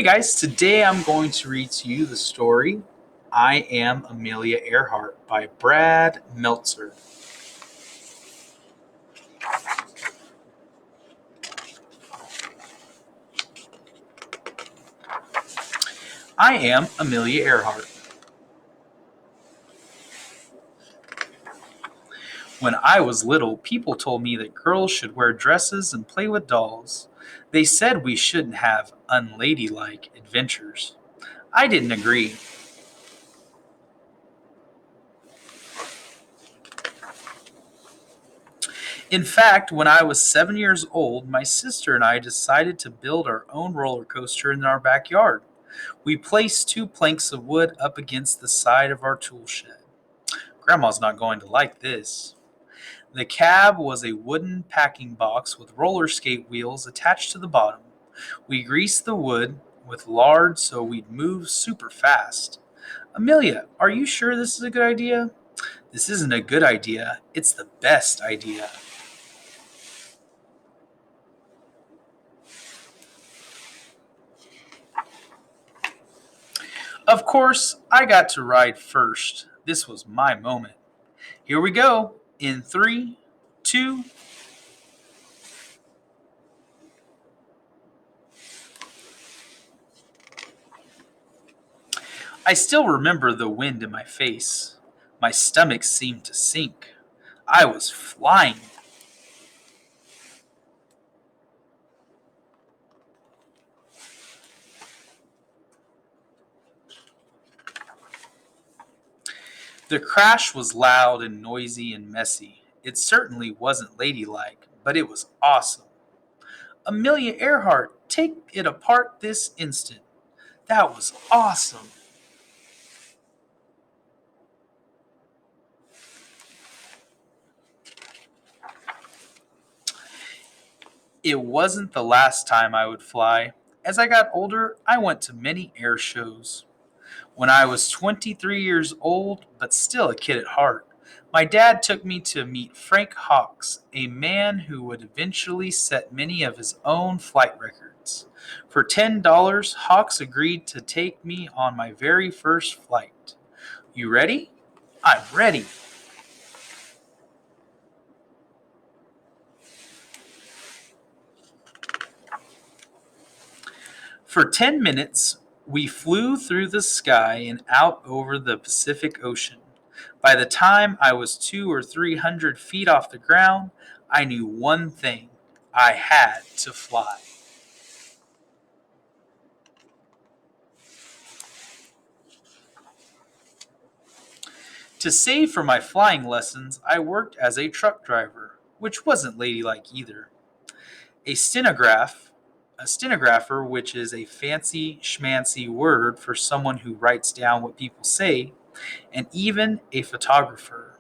guys, today I'm going to read to you the story I Am Amelia Earhart by Brad Meltzer. I am Amelia Earhart. When I was little, people told me that girls should wear dresses and play with dolls. They said we shouldn't have unladylike adventures. I didn't agree. In fact, when I was 7 years old, my sister and I decided to build our own roller coaster in our backyard. We placed two planks of wood up against the side of our tool shed. Grandma's not going to like this. The cab was a wooden packing box with roller skate wheels attached to the bottom. We greased the wood with lard so we'd move super fast. Amelia, are you sure this is a good idea? This isn't a good idea. It's the best idea. Of course, I got to ride first. This was my moment. Here we go. In three, two. I still remember the wind in my face. My stomach seemed to sink. I was flying. The crash was loud and noisy and messy. It certainly wasn't ladylike, but it was awesome. Amelia Earhart, take it apart this instant. That was awesome. It wasn't the last time I would fly. As I got older, I went to many air shows. When I was 23 years old, but still a kid at heart, my dad took me to meet Frank Hawks, a man who would eventually set many of his own flight records. For $10, Hawks agreed to take me on my very first flight. You ready? I'm ready. For 10 minutes, we flew through the sky and out over the Pacific Ocean. By the time I was 200 or 300 feet off the ground, I knew one thing: I had to fly. To save for my flying lessons, I worked as a truck driver, which wasn't ladylike either. A stenographer, which is a fancy schmancy word for someone who writes down what people say, and even a photographer.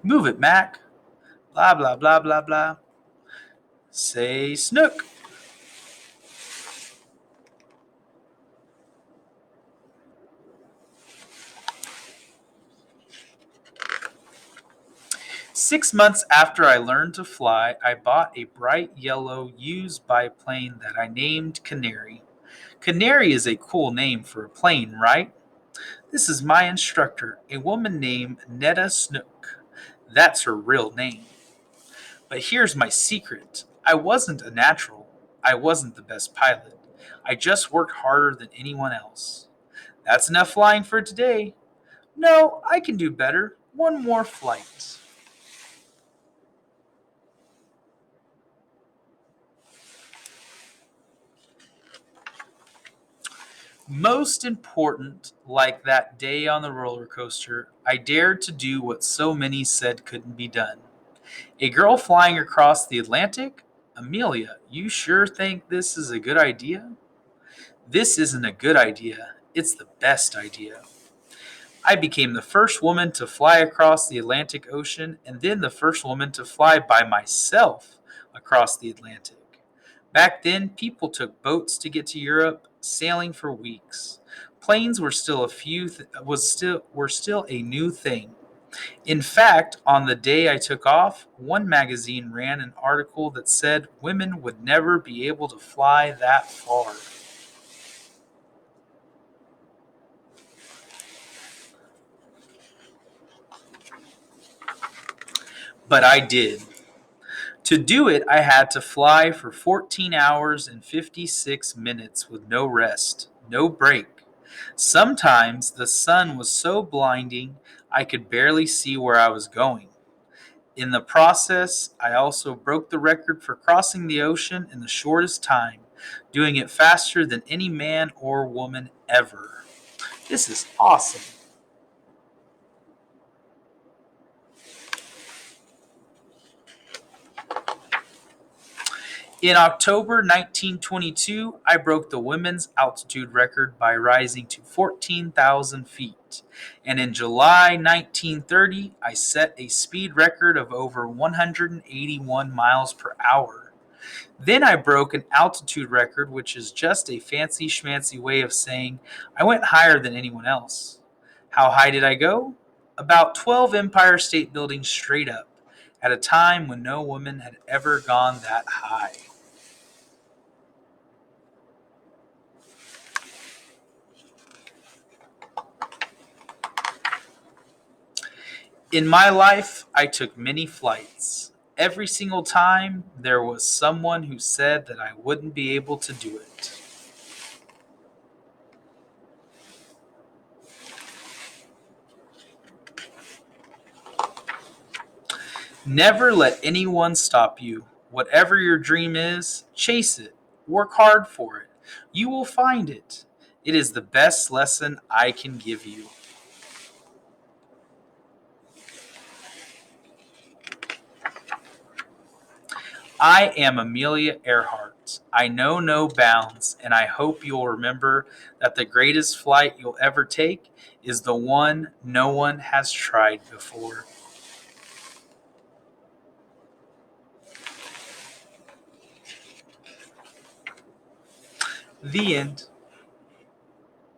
Move it, Mac. Blah, blah, blah, blah, blah. Say snook. 6 months after I learned to fly, I bought a bright yellow used biplane that I named Canary. Canary is a cool name for a plane, right? This is my instructor, a woman named Netta Snook. That's her real name. But here's my secret: I wasn't a natural. I wasn't the best pilot. I just worked harder than anyone else. That's enough flying for today. No, I can do better. One more flight. Most important, like that day on the roller coaster, I dared to do what so many said couldn't be done. A girl flying across the Atlantic? Amelia, you sure think this is a good idea? This isn't a good idea. It's the best idea. I became the first woman to fly across the Atlantic Ocean and then the first woman to fly by myself across the Atlantic. Back then, people took boats to get to Europe, sailing for weeks. Planes were still were still a new thing. In fact, on the day I took off, one magazine ran an article that said women would never be able to fly that far. but I did. To do it, I had to fly for 14 hours and 56 minutes with no rest, no break. Sometimes the sun was so blinding I could barely see where I was going. In the process, I also broke the record for crossing the ocean in the shortest time, doing it faster than any man or woman ever. This is awesome. In October 1922, I broke the women's altitude record by rising to 14,000 feet. And in July 1930, I set a speed record of over 181 miles per hour. Then I broke an altitude record, which is just a fancy schmancy way of saying I went higher than anyone else. How high did I go? About 12 Empire State Buildings straight up, at a time when no woman had ever gone that high. In my life, I took many flights. Every single time, there was someone who said that I wouldn't be able to do it. Never let anyone stop you. Whatever your dream is, chase it. Work hard for it. You will find it. It is the best lesson I can give you. I am Amelia Earhart. I know no bounds, and I hope you'll remember that the greatest flight you'll ever take is the one no one has tried before. The end.